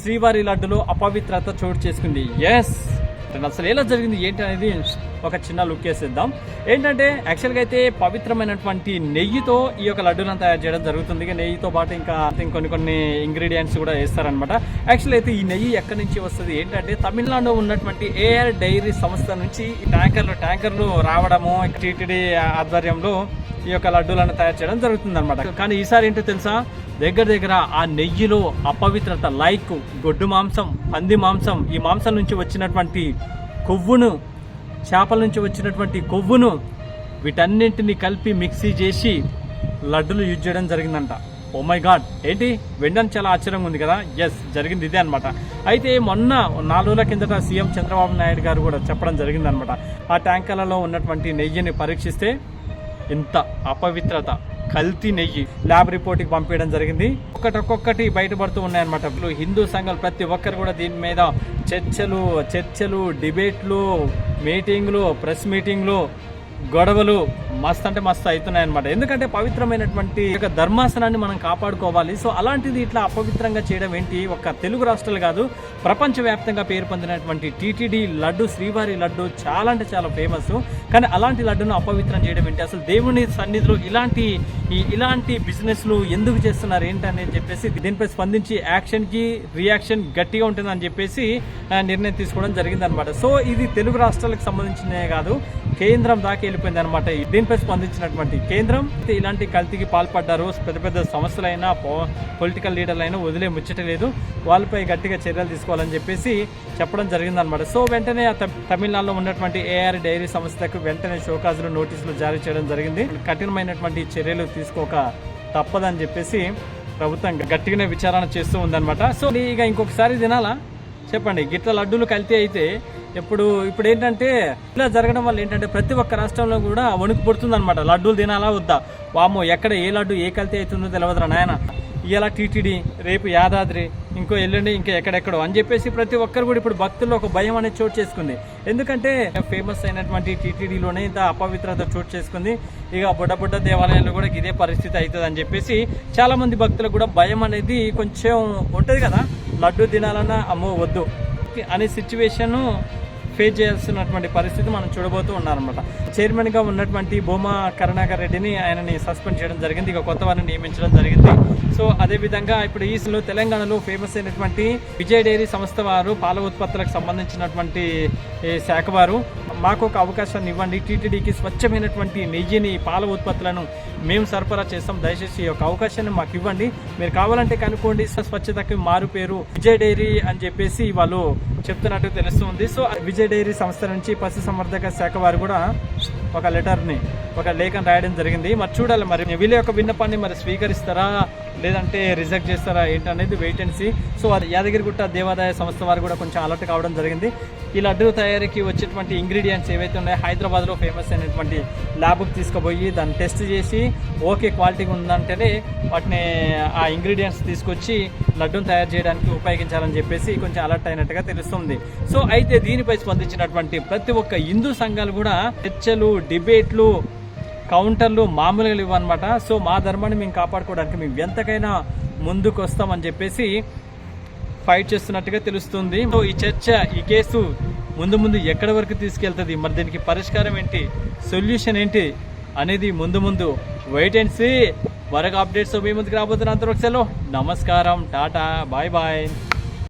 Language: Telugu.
శ్రీవారి లడ్డులో అపవిత్రత చోటు చేసుకుంది. ఎస్, అసలు ఎలా జరిగింది ఏంటి అనేది ఒక చిన్న లుక్ వేసేద్దాం. ఏంటంటే యాక్చువల్గా అయితే పవిత్రమైనటువంటి నెయ్యితో ఈ యొక్క లడ్డూలను తయారు చేయడం జరుగుతుంది. నెయ్యితో పాటు ఇంకా కొన్ని ఇంగ్రీడియంట్స్ కూడా వేస్తారనమాట. యాక్చువల్ అయితే ఈ నెయ్యి ఎక్కడి నుంచి వస్తుంది ఏంటంటే తమిళనాడులో ఉన్నటువంటి ఏఆర్ డైరీ సంస్థ నుంచి ఈ ట్యాంకర్లు రావడము టీటీడీ ఆధ్వర్యంలో ఈ యొక్క లడ్డూలను తయారు చేయడం జరుగుతుంది అనమాట. కానీ ఈసారి ఏంటో తెలుసా, దగ్గర ఆ నెయ్యిలో అపవిత్రత లైక్ గొడ్డు మాంసం, పంది మాంసం, ఈ మాంసం నుంచి వచ్చినటువంటి కొవ్వును, చేపల నుంచి వచ్చినటువంటి కొవ్వును, వీటన్నింటినీ కలిపి మిక్సీ చేసి లడ్డులు యూజ్ చేయడం జరిగిందంట. ఓ మై గాడ్, ఏంటి వెండని చాలా ఆశ్చర్యంగా ఉంది కదా. ఎస్, జరిగింది ఇదే అనమాట. అయితే మొన్న 4 రోజుల కిందట సీఎం చంద్రబాబు నాయుడు గారు కూడా చెప్పడం జరిగిందనమాట. ఆ ట్యాంకర్లలో ఉన్నటువంటి నెయ్యిని పరీక్షిస్తే ఇంత అపవిత్రత, కల్తీ నెయ్యి ల్యాబ్ రిపోర్ట్కి పంపించడం జరిగింది. ఒక్కొక్కటి బయటపడుతూ ఉన్నాయన్నమాట. హిందూ సంఘాలు ప్రతి ఒక్కరు కూడా దీని మీద చర్చలు, డిబేట్లు, మీటింగ్లు, ప్రెస్ మీటింగ్లు, గొడవలు మస్తు అంటే మస్తు అవుతున్నాయన్నమాట. ఎందుకంటే పవిత్రమైనటువంటి ఒక ధర్మాసనాన్ని మనం కాపాడుకోవాలి. సో అలాంటిది ఇట్లా అపవిత్రంగా చేయడం ఏంటి? ఒక తెలుగు రాష్ట్రాలు కాదు, ప్రపంచవ్యాప్తంగా పేరు పొందినటువంటి టీటీడీ లడ్డు, శ్రీవారి లడ్డు చాలా అంటే చాలా ఫేమస్. కానీ అలాంటి లడ్డును అపవిత్రం చేయడం ఏంటి? అసలు దేవుని సన్నిధిలో ఇలాంటి బిజినెస్లు ఎందుకు చేస్తున్నారు ఏంటని చెప్పేసి దీనిపై స్పందించి రియాక్షన్ గట్టిగా ఉంటుందని చెప్పేసి నిర్ణయం తీసుకోవడం జరిగిందనమాట. సో ఇది తెలుగు రాష్ట్రాలకు సంబంధించినదే కాదు, కేంద్రం దాకా వెళ్ళిపోయింది అనమాట. దీనిపై స్పందించినటువంటి కేంద్రం ఇలాంటి కల్తీకి పాల్పడ్డారు, పెద్ద సంస్థలైనా పొలిటికల్ లీడర్లైనా వదిలే ముచ్చటలేదు, వాళ్ళపై గట్టిగా చర్యలు తీసుకోవాలని చెప్పేసి చెప్పడం జరిగిందనమాట. సో వెంటనే తమిళనాడులో ఉన్నటువంటి ఏఆర్ డైరీ సంస్థకు వెంటనే షోకాజులు, నోటీసులు జారీ చేయడం జరిగింది. కఠినమైనటువంటి చర్యలు తీసుకోక తప్పదని చెప్పేసి ప్రభుత్వం గట్టిగానే విచారణ చేస్తూ ఉందన్నమాట. సో ఇక ఇంకొకసారి తినాలా చెప్పండి? గిట్ల లడ్డూలు కల్తీ అయితే ఇప్పుడు ఏంటంటే ఇలా జరగడం వల్ల ఏంటంటే ప్రతి ఒక్క రాష్ట్రంలో కూడా వణుకు పుడుతుంది అనమాట. లడ్డూలు తినాలా వద్దా, వామో ఎక్కడ ఏ లడ్డు ఏ కల్తీ అవుతుందో తెలియదురా నాయన, ఇలా టీటీడీ, రేపు యాదాద్రి, ఇంకో ఎల్లుండి ఇంకా ఎక్కడెక్కడో అని చెప్పేసి ప్రతి ఒక్కరు కూడా ఇప్పుడు భక్తుల్లో ఒక భయం అనేది చోటు చేసుకుంది. ఎందుకంటే ఫేమస్ అయినటువంటి టీటీడీలోనే ఇంత అపవిత్రత చోటు చేసుకుంది. ఇక బుడ్డ దేవాలయాల్లో కూడా ఇదే పరిస్థితి అవుతుంది అని చెప్పేసి చాలా మంది భక్తులకు కూడా భయం అనేది కొంచెం ఉంటుంది కదా. లడ్డు తినాలన్నా అమ్మో వద్దు అనే సిచ్యువేషన్ ఫేస్ చేయాల్సినటువంటి పరిస్థితి మనం చూడబోతూ ఉన్నారనమాట. చైర్మన్గా ఉన్నటువంటి భూమా కరుణాకర్ రెడ్డిని ఆయనని సస్పెండ్ చేయడం జరిగింది, ఇక కొత్త వారిని నియమించడం జరిగింది. సో అదేవిధంగా ఇప్పుడు ఈసీలో తెలంగాణలో ఫేమస్ అయినటువంటి విజయ్ డైరీ సంస్థ వారు పాల ఉత్పత్తులకు సంబంధించినటువంటి శాఖ వారు మాకు ఒక అవకాశాన్ని ఇవ్వండి, టీటీడీకి స్వచ్ఛమైనటువంటి నెయ్యిని, పాల ఉత్పత్తులను మేము సరఫరా చేస్తాం, దయచేసి ఈ యొక్క అవకాశాన్ని మాకు ఇవ్వండి, మీరు కావాలంటే కనుక్కోండి, స్వచ్ఛతకి మారు పేరు విజయ్ డైరీ అని చెప్పేసి వాళ్ళు చెప్తున్నట్టు తెలుస్తుంది. సో విజయ్ డైరీ సంస్థ నుంచి పశుసంవర్ధక శాఖ వారు కూడా ఒక లేఖను రాయడం జరిగింది. మరి చూడాలి, మరి వీళ్ళ యొక్క విన్నపాన్ని మరి స్వీకరిస్తారా లేదంటే రిజెక్ట్ చేస్తారా ఏంటనేది వెయిట్ అండ్ సీ. సో అది యాదగిరిగుట్ట దేవాదాయ సంస్థ వారు కూడా కొంచెం అలర్ట్ కావడం జరిగింది. ఈ లడ్డు తయారీకి వచ్చేటువంటి ఇంగ్రీడియంట్స్ ఏవైతే ఉన్నాయో హైదరాబాద్లో ఫేమస్ అయినటువంటి ల్యాబ్కి తీసుకుపోయి దాన్ని టెస్ట్ చేసి ఓకే క్వాలిటీగా ఉందంటేనే వాటిని ఆ ఇంగ్రీడియంట్స్ తీసుకొచ్చి లడ్డూను తయారు చేయడానికి ఉపయోగించాలని చెప్పేసి కొంచెం అలర్ట్ అయినట్టుగా తెలుస్తుంది. సో అయితే దీనిపై స్పందించినటువంటి ప్రతి ఒక్క హిందూ సంఘాలు కూడా చర్చలు, డిబేట్లు, కౌంటర్లు మామూలుగా ఇవ్వనమాట. సో మా ధర్మాన్ని మేము కాపాడుకోవడానికి మేము ఎంతకైనా ముందుకు వస్తామని చెప్పేసి ఫైట్ చేస్తున్నట్టుగా తెలుస్తుంది. సో ఈ చర్చ, ఈ కేసు ముందు ఎక్కడి వరకు తీసుకెళ్తుంది, మరి దీనికి పరిష్కారం ఏంటి, సొల్యూషన్ ఏంటి అనేది ముందు వెయిట్ అండ్ సీ. మరొక అప్డేట్స్ మీ ముందుకు రాబోతున్న అంతవరకు సెలవు. నమస్కారం, టాటా, బాయ్.